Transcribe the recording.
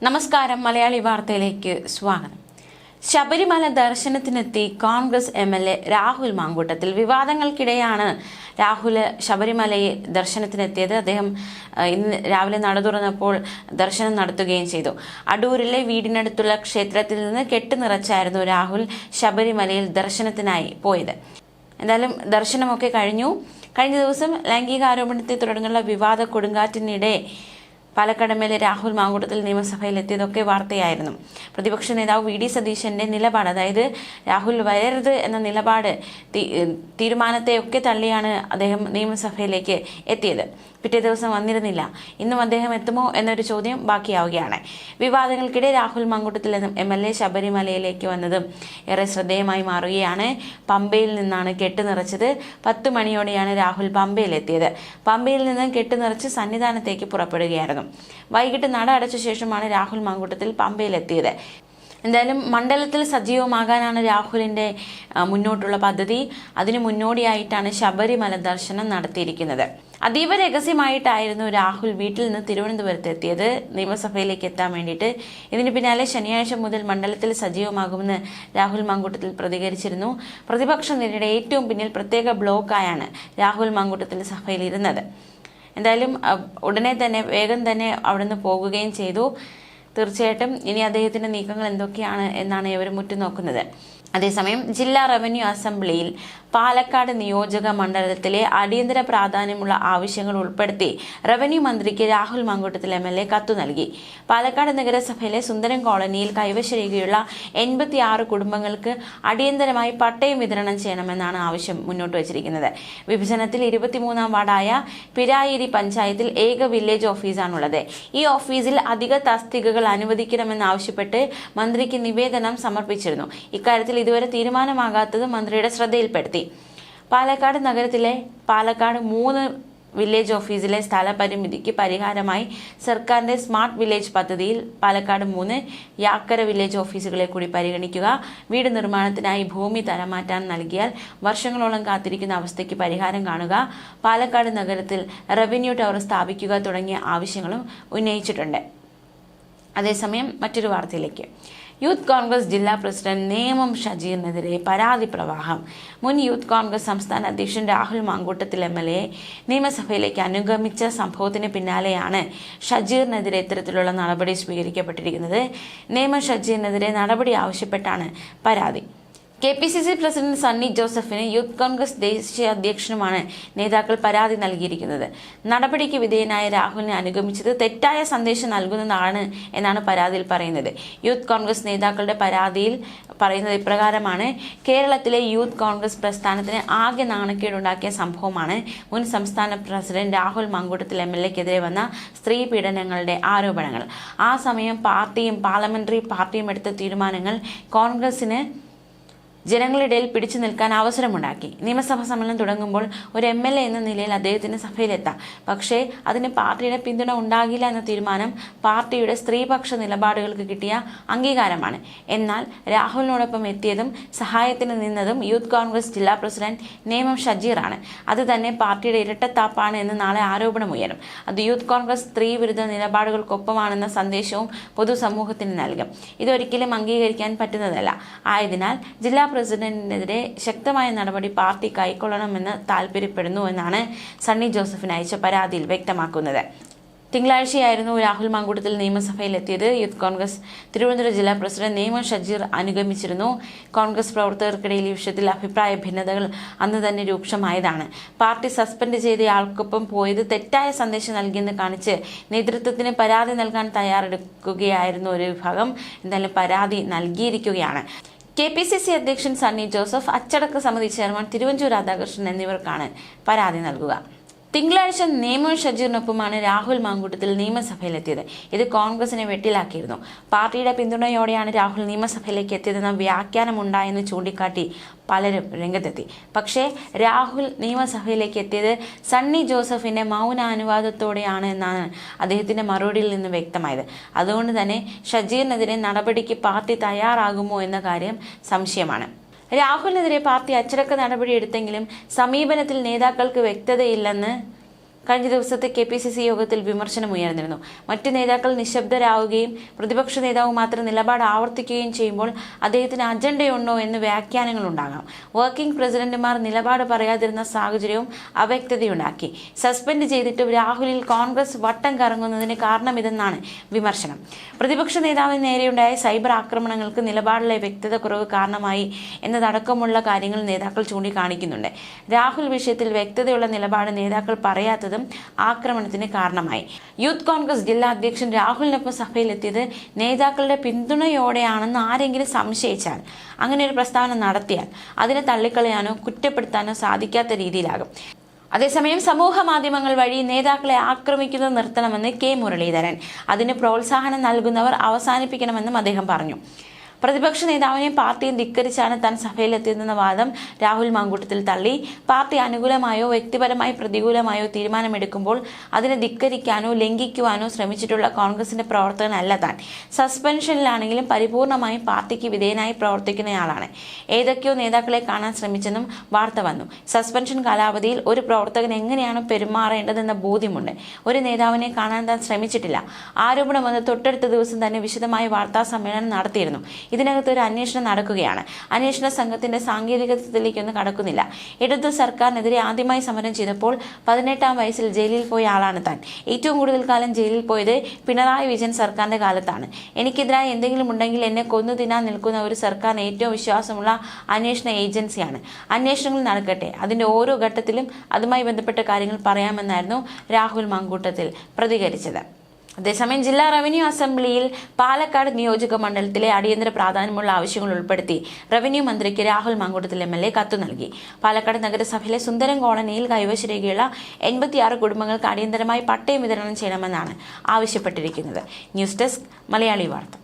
നമസ്കാരം, മലയാളി വാർത്തയിലേക്ക് സ്വാഗതം. ശബരിമല ദർശനത്തിനെത്തി കോൺഗ്രസ് MLA രാഹുൽ മാങ്കൂട്ടത്തിൽ. വിവാദങ്ങൾക്കിടെയാണ് രാഹുൽ ശബരിമലയിൽ ദർശനത്തിനെത്തിയത്. അദ്ദേഹം ഇന്ന് രാവിലെ നട തുറന്നപ്പോൾ ദർശനം നടത്തുകയും ചെയ്തു. അടൂരിലെ വീടിനടുത്തുള്ള ക്ഷേത്രത്തിൽ നിന്ന് കെട്ടുനിറച്ചായിരുന്നു രാഹുൽ ശബരിമലയിൽ ദർശനത്തിനായി പോയത്. എന്തായാലും ദർശനമൊക്കെ കഴിഞ്ഞ ദിവസം ലൈംഗികാരോപണത്തെ തുടർന്നുള്ള വിവാദ കൊടുങ്കാറ്റിനിടെ പാലക്കാട് MLA രാഹുൽ മാങ്കൂട്ടത്തിൽ നിയമസഭയിൽ എത്തിയതൊക്കെ വാർത്തയായിരുന്നു. പ്രതിപക്ഷ നേതാവ് VD സതീശന്റെ നിലപാട്, അതായത് രാഹുൽ വരരുത് എന്ന നിലപാട് തീരുമാനത്തെയൊക്കെ തള്ളിയാണ് അദ്ദേഹം നിയമസഭയിലേക്ക് എത്തിയത്. പിറ്റേ ദിവസം വന്നിരുന്നില്ല. ഇന്നും അദ്ദേഹം എത്തുമോ എന്നൊരു ചോദ്യം ബാക്കിയാവുകയാണ്. വിവാദങ്ങൾക്കിടെ രാഹുൽ മാങ്കൂട്ടത്തിൽ MLA ശബരിമലയിലേക്ക് വന്നതും ഏറെ ശ്രദ്ധേയമായി മാറുകയാണ്. പമ്പയിൽ നിന്നാണ് കെട്ടുനിറച്ചത്. 10 മണിയോടെയാണ് രാഹുൽ പമ്പയിലെത്തിയത്. പമ്പയിൽ നിന്ന് കെട്ടുനിറച്ച് സന്നിധാനത്തേക്ക് പുറപ്പെടുകയായിരുന്നു. വൈകിട്ട് നട അടച്ച ശേഷമാണ് രാഹുൽ മാങ്കൂട്ടത്തിൽ പമ്പയിലെത്തിയത്. എന്തായാലും മണ്ഡലത്തിൽ സജീവമാകാനാണ് രാഹുലിന്റെ മുന്നോട്ടുള്ള പദ്ധതി. അതിനു മുന്നോടിയായിട്ടാണ് ശബരിമല ദർശനം നടത്തിയിരിക്കുന്നത്. അതീവ രഹസ്യമായിട്ടായിരുന്നു രാഹുൽ വീട്ടിൽ നിന്ന് തിരുവനന്തപുരത്ത് എത്തിയത്, നിയമസഭയിലേക്ക് എത്താൻ വേണ്ടിയിട്ട്. ഇതിന് പിന്നാലെ ശനിയാഴ്ച മുതൽ മണ്ഡലത്തിൽ സജീവമാകുമെന്ന് രാഹുൽ മാങ്കൂട്ടത്തിൽ പ്രതികരിച്ചിരുന്നു. പ്രതിപക്ഷ നിരയുടെ ഏറ്റവും പിന്നിൽ പ്രത്യേക ബ്ലോക്കായാണ് രാഹുൽ മാങ്കൂട്ടത്തിൽ സഭയിൽ ഇരുന്നത്. എന്തായാലും ഉടനെ തന്നെ വേഗം തന്നെ അവിടുന്ന് പോകുകയും ചെയ്തു. തീർച്ചയായിട്ടും ഇനി അദ്ദേഹത്തിന്റെ നീക്കങ്ങൾ എന്തൊക്കെയാണ് എന്നാണ് ഇവർ ഉറ്റുനോക്കുന്നത്. അതേസമയം ജില്ലാ റവന്യൂ അസംബ്ലിയിൽ പാലക്കാട് നിയോജക മണ്ഡലത്തിലെ അടിയന്തര പ്രാധാന്യമുള്ള ആവശ്യങ്ങൾ ഉൾപ്പെടുത്തി റവന്യൂ മന്ത്രിക്ക് രാഹുൽ മാങ്കൂട്ടത്തിൽ MLA കത്തു നൽകി. പാലക്കാട് നഗരസഭയിലെ സുന്ദരം കോളനിയിൽ കൈവശരേഖയുള്ള 86 കുടുംബങ്ങൾക്ക് അടിയന്തരമായി പട്ടയം വിതരണം ചെയ്യണമെന്നാണ് ആവശ്യം മുന്നോട്ട് വച്ചിരിക്കുന്നത്. വിഭജനത്തിൽ 23-ാം വാർഡായ പിരായിരി പഞ്ചായത്തിൽ ഏക വില്ലേജ് ഓഫീസാണുള്ളത്. ഈ ഓഫീസിൽ അധിക തസ്തികകൾ അനുവദിക്കണമെന്നാവശ്യപ്പെട്ട് മന്ത്രിക്ക് നിവേദനം സമർപ്പിച്ചിരുന്നു. ഇക്കാര്യത്തിൽ ഇതുവരെ തീരുമാനമാകാത്തത് മന്ത്രിയുടെ ശ്രദ്ധയിൽപ്പെടുത്തി. പാലക്കാട് നഗരത്തിലെ പാലക്കാട് 3 വില്ലേജ് ഓഫീസിലെ സ്ഥലപരിമിതിക്ക് പരിഹാരമായി സർക്കാരിന്റെ സ്മാർട്ട് വില്ലേജ് പദ്ധതിയിൽ പാലക്കാട് 3 യാക്കര വില്ലേജ് ഓഫീസുകളെ കൂടി പരിഗണിക്കുക, വീട് നിർമ്മാണത്തിനായി ഭൂമി തരംമാറ്റാൻ നൽകിയാൽ വർഷങ്ങളോളം കാത്തിരിക്കുന്ന അവസ്ഥയ്ക്ക് പരിഹാരം കാണുക, പാലക്കാട് നഗരത്തിൽ റവന്യൂ ടവർ സ്ഥാപിക്കുക തുടങ്ങിയ ആവശ്യങ്ങളും ഉന്നയിച്ചിട്ടുണ്ട്. അതേസമയം മറ്റൊരു വാർത്തയിലേക്ക്. യൂത്ത് കോൺഗ്രസ് ജില്ലാ പ്രസിഡന്റ് നേമം ഷജീറിനെതിരെ പരാതി പ്രവാഹം. മുൻ യൂത്ത് കോൺഗ്രസ് സംസ്ഥാന അധ്യക്ഷൻ രാഹുൽ മാങ്കൂട്ടത്തിൽ MLA നിയമസഭയിലേക്ക് അനുഗമിച്ച സംഭവത്തിന് പിന്നാലെയാണ് ഷജീറിനെതിരെ ഇത്തരത്തിലുള്ള നടപടി സ്വീകരിക്കപ്പെട്ടിരിക്കുന്നത്. നേമം ഷജീറിനെതിരെ നടപടി ആവശ്യപ്പെട്ടാണ് പരാതി. KPCC പ്രസിഡന്റ് സണ്ണി ജോസഫിന് യൂത്ത് കോൺഗ്രസ് ദേശീയ അധ്യക്ഷനുമാണ് നേതാക്കൾ പരാതി നൽകിയിരിക്കുന്നത്. നടപടിക്ക് വിധേയനായ രാഹുലിനെ അനുഗമിച്ചത് തെറ്റായ സന്ദേശം നൽകുന്നതാണ് എന്നാണ് പരാതിയിൽ പറയുന്നത്. യൂത്ത് കോൺഗ്രസ് നേതാക്കളുടെ പരാതിയിൽ പറയുന്നത് ഇപ്രകാരമാണ്. കേരളത്തിലെ യൂത്ത് കോൺഗ്രസ് പ്രസ്ഥാനത്തിന് ആകെ നാണക്കേടുണ്ടാക്കിയ സംഭവമാണ് മുൻ സംസ്ഥാന പ്രസിഡന്റ് രാഹുൽ മാങ്കൂട്ടത്തിൽ MLAക്കെതിരെ വന്ന സ്ത്രീ പീഡനങ്ങളുടെ ആരോപണങ്ങൾ. ആ സമയം പാർട്ടിയും പാർലമെന്ററി പാർട്ടിയും എടുത്ത തീരുമാനങ്ങൾ കോൺഗ്രസിന് ജനങ്ങളിടയിൽ പിടിച്ചു നിൽക്കാൻ അവസരമുണ്ടാക്കി. നിയമസഭാ സമ്മേളനം തുടങ്ങുമ്പോൾ ഒരു MLA എന്ന നിലയിൽ അദ്ദേഹത്തിന് സഭയിലെത്താം. പക്ഷേ അതിന് പാർട്ടിയുടെ പിന്തുണ ഉണ്ടാകില്ല എന്ന തീരുമാനം പാർട്ടിയുടെ സ്ത്രീപക്ഷ നിലപാടുകൾക്ക് കിട്ടിയ അംഗീകാരമാണ്. എന്നാൽ രാഹുലിനോടൊപ്പം എത്തിയതും സഹായത്തിന് നിന്നതും യൂത്ത് കോൺഗ്രസ് ജില്ലാ പ്രസിഡന്റ് നേമം ഷജീറാണ്. അത് തന്നെ പാർട്ടിയുടെ ഇരട്ടത്താപ്പാണ് എന്ന് നാളെ ആരോപണമുയരും. അത് യൂത്ത് കോൺഗ്രസ് സ്ത്രീ വിരുദ്ധ നിലപാടുകൾക്കൊപ്പമാണെന്ന സന്ദേശവും പൊതുസമൂഹത്തിന് നൽകും. ഇതൊരിക്കലും അംഗീകരിക്കാൻ പറ്റുന്നതല്ല. ആയതിനാൽ ജില്ലാ പ്രസിഡന്റിനെതിരെ ശക്തമായ നടപടി പാർട്ടി കൈക്കൊള്ളണമെന്ന് താൽപര്യപ്പെടുന്നു എന്നാണ് സണ്ണി ജോസഫിന് അയച്ച പരാതിയിൽ വ്യക്തമാക്കുന്നത്. തിങ്കളാഴ്ചയായിരുന്നു രാഹുൽ മാങ്കൂട്ടത്തിൽ നിയമസഭയിൽ എത്തിയത്. യൂത്ത് കോൺഗ്രസ് തിരുവനന്തപുരം ജില്ലാ പ്രസിഡന്റ് നേമം ഷജീർ അനുഗമിച്ചിരുന്നു. കോൺഗ്രസ് പ്രവർത്തകർക്കിടയിൽ ഈ വിഷയത്തിൽ അഭിപ്രായ ഭിന്നതകൾ അന്ന് തന്നെ രൂക്ഷമായതാണ്. പാർട്ടി സസ്പെൻഡ് ചെയ്തയാൾക്കൊപ്പം പോയത് തെറ്റായ സന്ദേശം നൽകിയെന്ന് കാണിച്ച് നേതൃത്വത്തിന് പരാതി നൽകാൻ തയ്യാറെടുക്കുകയായിരുന്നു ഒരു വിഭാഗം. എന്തായാലും പരാതി നൽകിയിരിക്കുകയാണ്. KPCC അധ്യക്ഷൻ സണ്ണി ജോസഫ്, അച്ചടക്ക സമിതി ചെയർമാൻ തിരുവഞ്ചൂർ രാധാകൃഷ്ണൻ എന്നിവർക്കാണ് പരാതി നൽകുക. തിങ്കളാഴ്ച നേമം ഷജീറിനൊപ്പമാണ് രാഹുൽ മാങ്കൂട്ടത്തിൽ നിയമസഭയിലെത്തിയത്. ഇത് കോൺഗ്രസിനെ വെട്ടിലാക്കിയിരുന്നു. പാർട്ടിയുടെ പിന്തുണയോടെയാണ് രാഹുൽ നിയമസഭയിലേക്ക് എത്തിയതെന്ന വ്യാഖ്യാനമുണ്ടായെന്ന് ചൂണ്ടിക്കാട്ടി പലരും രംഗത്തെത്തി. പക്ഷേ രാഹുൽ നിയമസഭയിലേക്ക് എത്തിയത് സണ്ണി ജോസഫിന്റെ മൗനാനുവാദത്തോടെയാണ് എന്നാണ് അദ്ദേഹത്തിന്റെ മറുപടിയിൽ നിന്ന് വ്യക്തമായത്. അതുകൊണ്ട് തന്നെ ഷജീറിനെതിരെ നടപടിക്ക് പാർട്ടി തയ്യാറാകുമോ എന്ന കാര്യം സംശയമാണ്. രാഹുലിനെതിരെ പാർട്ടി അച്ചടക്ക നടപടിയെടുത്തെങ്കിലും സമീപനത്തിൽ നേതാക്കൾക്ക് വ്യക്തതയില്ലെന്ന് കഴിഞ്ഞ ദിവസത്തെ KPCC യോഗത്തിൽ വിമർശനമുയർന്നിരുന്നു. മറ്റു നേതാക്കൾ നിശബ്ദരാവുകയും പ്രതിപക്ഷ നേതാവ് മാത്രം നിലപാട് ആവർത്തിക്കുകയും ചെയ്യുമ്പോൾ അദ്ദേഹത്തിന് അജണ്ടയുണ്ടോ എന്ന് വ്യാഖ്യാനങ്ങൾ ഉണ്ടാകാം. വർക്കിംഗ് പ്രസിഡന്റുമാർ നിലപാട് പറയാതിരുന്ന സാഹചര്യവും അവ്യക്തതയുണ്ടാക്കി. സസ്പെൻഡ് ചെയ്തിട്ടും രാഹുലിൽ കോൺഗ്രസ് വട്ടം കറങ്ങുന്നതിന് കാരണമിതെന്നാണ് വിമർശനം. പ്രതിപക്ഷ നേതാവിന് നേരെയുണ്ടായ സൈബർ ആക്രമണങ്ങൾക്ക് നിലപാടിലെ വ്യക്തത കുറവ് കാരണമായി എന്നതടക്കമുള്ള കാര്യങ്ങൾ നേതാക്കൾ ചൂണ്ടിക്കാണിക്കുന്നുണ്ട്. രാഹുൽ വിഷയത്തിൽ വ്യക്തതയുള്ള നിലപാട് നേതാക്കൾ പറയാത്തതും ആക്രമണത്തിന് കാരണമായി. യൂത്ത് കോൺഗ്രസ് ജില്ലാ അധ്യക്ഷൻ രാഹുലിനൊപ്പം സഭയിലെത്തിയത് നേതാക്കളുടെ പിന്തുണയോടെയാണെന്ന് ആരെങ്കിലും സംശയിച്ചാൽ, അങ്ങനെ ഒരു പ്രസ്താവന നടത്തിയാൽ അതിനെ തള്ളിക്കളയാനോ കുറ്റപ്പെടുത്താനോ സാധിക്കാത്ത രീതിയിലാകും. അതേസമയം സമൂഹ മാധ്യമങ്ങൾ വഴി നേതാക്കളെ ആക്രമിക്കുന്നത് നിർത്തണമെന്ന് മുരളീധരൻ. അതിന് പ്രോത്സാഹനം നൽകുന്നവർ അവസാനിപ്പിക്കണമെന്നും അദ്ദേഹം പറഞ്ഞു. പ്രതിപക്ഷ നേതാവിനെ പാർട്ടിയും ധിക്കരിച്ചാണ് താൻ സഭയിലെത്തിയതെന്ന വാദം രാഹുൽ മാങ്കൂട്ടത്തിൽ തള്ളി. പാർട്ടി അനുകൂലമായോ വ്യക്തിപരമായി പ്രതികൂലമായോ തീരുമാനമെടുക്കുമ്പോൾ അതിനെ ധിക്കരിക്കാനോ ലംഘിക്കുവാനോ ശ്രമിച്ചിട്ടുള്ള കോൺഗ്രസിന്റെ പ്രവർത്തകനല്ല താൻ. സസ്പെൻഷനിലാണെങ്കിലും പരിപൂർണമായും പാർട്ടിക്ക് വിധേയനായി പ്രവർത്തിക്കുന്നയാളാണ്. ഏതൊക്കെയോ നേതാക്കളെ കാണാൻ ശ്രമിച്ചെന്നും വാർത്ത വന്നു. സസ്പെൻഷൻ കാലാവധിയിൽ ഒരു പ്രവർത്തകൻ എങ്ങനെയാണ് പെരുമാറേണ്ടതെന്ന ബോധ്യമുണ്ട്. ഒരു നേതാവിനെ കാണാൻ താൻ ശ്രമിച്ചിട്ടില്ല. ആരോപണം വന്ന് തൊട്ടടുത്ത ദിവസം തന്നെ വിശദമായ വാർത്താ സമ്മേളനം നടത്തിയിരുന്നു. ഇതിനകത്ത് ഒരു അന്വേഷണം നടക്കുകയാണ്. അന്വേഷണ സംഘത്തിന്റെ സാങ്കേതികത്വത്തിലേക്കൊന്നും കടക്കുന്നില്ല. ഇടതു സർക്കാരിനെതിരെ ആദ്യമായി സമരം ചെയ്തപ്പോൾ 18-ാം വയസ്സിൽ ജയിലിൽ പോയ ആളാണ് താൻ. ഏറ്റവും കൂടുതൽ കാലം ജയിലിൽ പോയത് പിണറായി വിജയൻ സർക്കാരിന്റെ കാലത്താണ്. എനിക്കെതിരായി എന്തെങ്കിലും ഉണ്ടെങ്കിൽ എന്നെ കൊന്നു തിന്നാൻ നിൽക്കുന്ന ഒരു സർക്കാരിന് ഏറ്റവും വിശ്വാസമുള്ള അന്വേഷണ ഏജൻസിയാണ്. അന്വേഷണങ്ങൾ നടക്കട്ടെ, അതിന്റെ ഓരോ ഘട്ടത്തിലും അതുമായി ബന്ധപ്പെട്ട കാര്യങ്ങൾ പറയാമെന്നായിരുന്നു രാഹുൽ മാങ്കൂട്ടത്തിൽ പ്രതികരിച്ചത്. അതേസമയം ജില്ലാ റവന്യൂ അസംബ്ലിയിൽ പാലക്കാട് നിയോജക മണ്ഡലത്തിലെ അടിയന്തര പ്രാധാന്യമുള്ള ആവശ്യങ്ങൾ ഉൾപ്പെടുത്തി റവന്യൂ മന്ത്രിക്ക് രാഹുൽ മാങ്കൂട്ടത്തിൽ MLA കത്ത് നൽകി. പാലക്കാട് നഗരസഭയിലെ സുന്ദരം കോളനിയിൽ കൈവശരേഖയുള്ള 86 കുടുംബങ്ങൾക്ക് അടിയന്തരമായി പട്ടയം വിതരണം ചെയ്യണമെന്നാണ് ആവശ്യപ്പെട്ടിരിക്കുന്നത്. ന്യൂസ് ഡെസ്ക് മലയാളി വാർത്ത.